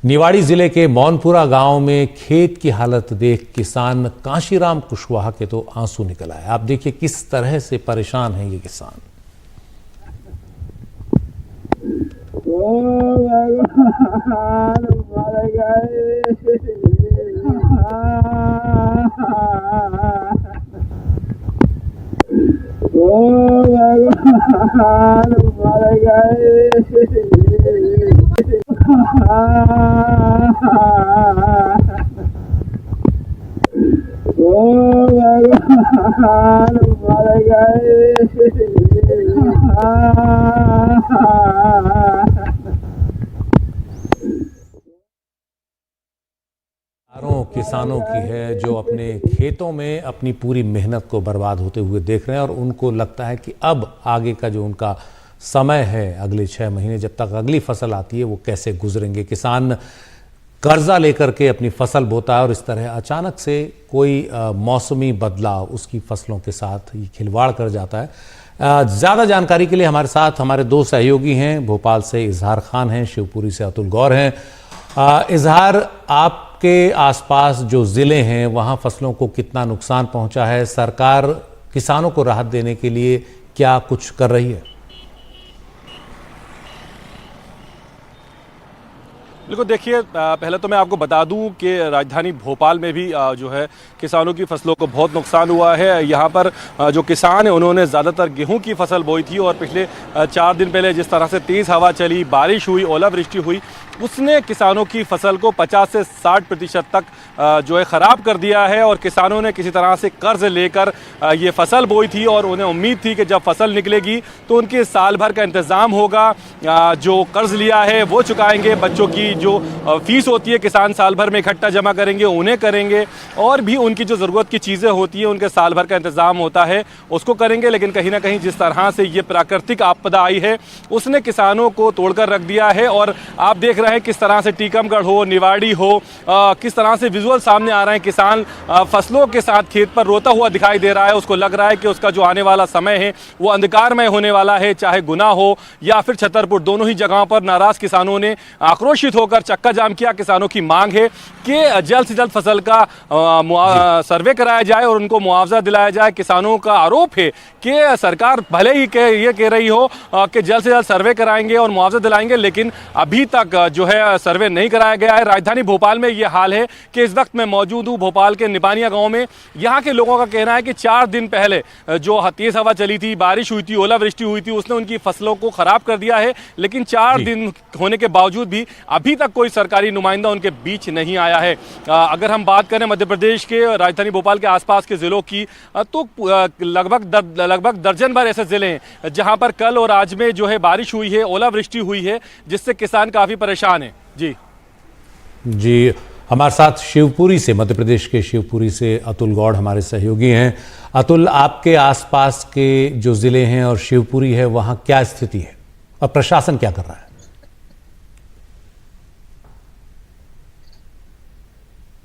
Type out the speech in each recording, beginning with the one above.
निवाड़ी जिले के मौनपुरा गांव में खेत की हालत देख किसान कांशीराम कुशवाहा के तो आंसू निकल आए। आप देखिए किस तरह से परेशान है ये किसान। किसानों की है जो अपने खेतों में अपनी पूरी मेहनत को बर्बाद होते हुए देख रहे हैं और उनको लगता है कि अब आगे का जो उनका समय है, अगले 6 महीने जब तक अगली फसल आती है, वो कैसे गुजरेंगे। किसान कर्जा लेकर के अपनी फसल बोता है और इस तरह अचानक से कोई मौसमी बदलाव उसकी फसलों के साथ खिलवाड़ कर जाता है। ज़्यादा जानकारी के लिए हमारे साथ हमारे 2 सहयोगी हैं। भोपाल से इजहार खान हैं, शिवपुरी से अतुल गौर हैं। इजहार, आपके आसपास जो ज़िले हैं वहाँ फसलों को कितना नुकसान पहुँचा है? सरकार किसानों को राहत देने के लिए क्या कुछ कर रही है? बिल्कुल, देखिए पहले तो मैं आपको बता दूं कि राजधानी भोपाल में भी जो है किसानों की फसलों को बहुत नुकसान हुआ है। यहाँ पर जो किसान हैं उन्होंने ज़्यादातर गेहूं की फसल बोई थी और पिछले 4 दिन पहले जिस तरह से तेज़ हवा चली, बारिश हुई, ओलावृष्टि हुई, उसने किसानों की फसल को 50 से 60% तक जो है ख़राब कर दिया है। और किसानों ने किसी तरह से कर्ज लेकर ये फसल बोई थी और उन्हें उम्मीद थी कि जब फसल निकलेगी तो उनके साल भर का इंतज़ाम होगा। जो कर्ज लिया है वो चुकाएंगे, बच्चों की जो फीस होती है किसान साल भर में इकट्ठा जमा करेंगे, उन्हें करेंगे, और भी उनकी जो ज़रूरत की चीज़ें होती हैं, उनके साल भर का इंतज़ाम होता है, उसको करेंगे। लेकिन कहीं ना कहीं जिस तरह से ये प्राकृतिक आपदा आई है उसने किसानों को तोड़कर रख दिया है। और आप देख रहे हैं किस तरह से टीकमगढ़ हो, निवाड़ी हो, किस तरह से विजुअल सामने आ रहे हैं। किसान फसलों के साथ खेत पर रोता हुआ दिखाई दे रहा है। उसको लग रहा है कि उसका जो आने वाला समय है वो अंधकारमय होने वाला है। चाहे गुना हो या फिर छतरपुर, दोनों ही जगहों पर नाराज किसानों ने आक्रोशित होकर चक्का जाम किया। किसानों की मांग है कि जल्द से जल्द फसल का सर्वे कराया जाए और उनको मुआवजा दिलाया जाए। किसानों का आरोप है कि सरकार भले ही ये कह रही हो कि जल्द से जल्द सर्वे कराएंगे और मुआवजा दिलाएंगे, लेकिन अभी तक जो है सर्वे नहीं कराया गया है। राजधानी भोपाल में ये हाल है कि इस वक्त मैं मौजूद हूँ भोपाल के निपानिया गांव में। यहाँ के लोगों का कहना है कि 4 दिन पहले जो तेज हवा चली थी, बारिश हुई थी, ओलावृष्टि हुई थी, उसने उनकी फसलों को खराब कर दिया है। लेकिन 4 दिन होने के बावजूद भी अभी तक कोई सरकारी नुमाइंदा उनके बीच नहीं आया है। अगर हम बात करें मध्य प्रदेश के राजधानी भोपाल के आसपास के जिलों की, तो लगभग दर्जन भर ऐसे जिले हैं जहां पर कल और आज में जो है बारिश हुई है, ओलावृष्टि हुई है, जिससे किसान काफी परेशान है। जी, हमारे साथ शिवपुरी से, मध्य प्रदेश के शिवपुरी से अतुल गौड़ हमारे सहयोगी हैं। अतुल, आपके आसपास के जो जिले हैं और शिवपुरी है, वहां क्या स्थिति है और प्रशासन क्या कर रहा है?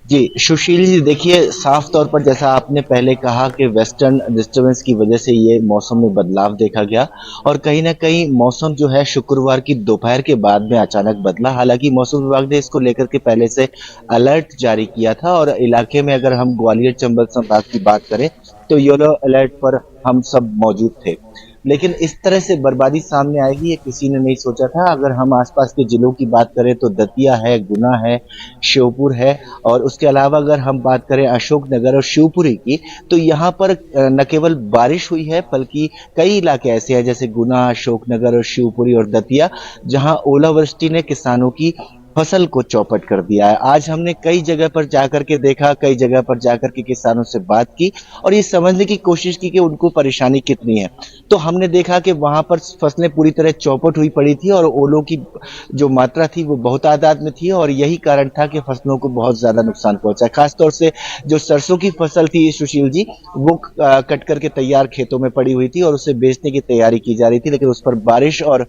जी सुशील जी, देखिए साफ तौर पर जैसा आपने पहले कहा कि वेस्टर्न डिस्टर्बेंस की वजह से ये मौसम में बदलाव देखा गया और कहीं ना कहीं मौसम जो है शुक्रवार की दोपहर के बाद में अचानक बदला। हालांकि मौसम विभाग ने इसको लेकर के पहले से अलर्ट जारी किया था और इलाके में अगर हम ग्वालियर चंबल संभाग की बात करें तो येलो अलर्ट पर हम सब मौजूद थे। लेकिन इस तरह से बर्बादी सामने आएगी ये किसी ने नहीं सोचा था। अगर हम आसपास के जिलों की बात करें तो दतिया है, गुना है, श्योपुर है, और उसके अलावा अगर हम बात करें अशोकनगर और शिवपुरी की, तो यहाँ पर न केवल बारिश हुई है बल्कि कई इलाके ऐसे हैं जैसे गुना, अशोकनगर और शिवपुरी और दतिया, जहाँ ओलावृष्टि ने किसानों की फसल को चौपट कर दिया है। आज हमने कई जगह पर जाकर के देखा, कई जगह पर जाकर के किसानों से बात की और ये समझने की कोशिश की कि उनको परेशानी कितनी है। तो हमने देखा कि वहां पर फसलें पूरी तरह चौपट हुई पड़ी थी और ओलों की जो मात्रा थी वो बहुत तादाद में थी और यही कारण था कि फसलों को बहुत ज्यादा नुकसान पहुंचा। खासतौर से जो सरसों की फसल थी सुशील जी, वो कट करके तैयार खेतों में पड़ी हुई थी और उसे बेचने की तैयारी की जा रही थी, लेकिन उस पर बारिश और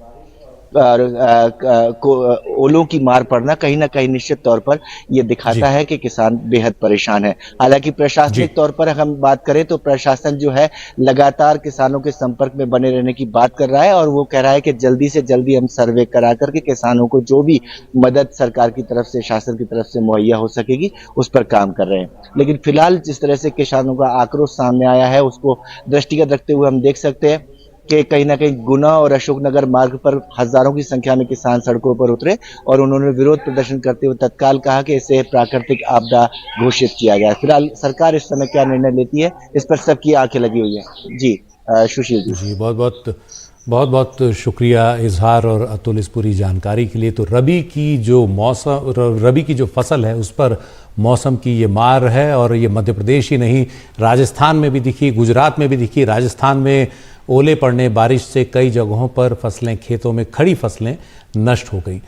ओलों की मार पड़ना कहीं ना कहीं निश्चित तौर पर यह दिखाता है कि किसान बेहद परेशान है। हालांकि प्रशासनिक तौर पर हम बात करें तो प्रशासन जो है लगातार किसानों के संपर्क में बने रहने की बात कर रहा है और वो कह रहा है कि जल्दी से जल्दी हम सर्वे करा करके किसानों को जो भी मदद सरकार की तरफ से, शासन की तरफ से मुहैया हो सकेगी उस पर काम कर रहे हैं। लेकिन फिलहाल जिस तरह से किसानों का आक्रोश सामने आया है उसको दृष्टिगत रखते हुए हम देख सकते हैं कि कहीं ना कहीं गुना और अशोकनगर मार्ग पर हजारों की संख्या में किसान सड़कों पर उतरे और उन्होंने विरोध प्रदर्शन करते हुए तत्काल कहा कि इसे प्राकृतिक आपदा घोषित किया जाए। फिलहाल सरकार इस समय क्या निर्णय लेती है इस पर सबकी आंखें लगी हुई है। जी सुशील जी। जी बहुत बहुत शुक्रिया इजहार और अतुल इस पूरी जानकारी के लिए। तो रबी की जो फसल है उस पर मौसम की ये मार है और ये मध्य प्रदेश ही नहीं, राजस्थान में भी दिखी, गुजरात में भी दिखी। राजस्थान में ओले पड़ने, बारिश से कई जगहों पर फसलें, खेतों में खड़ी फसलें नष्ट हो गई।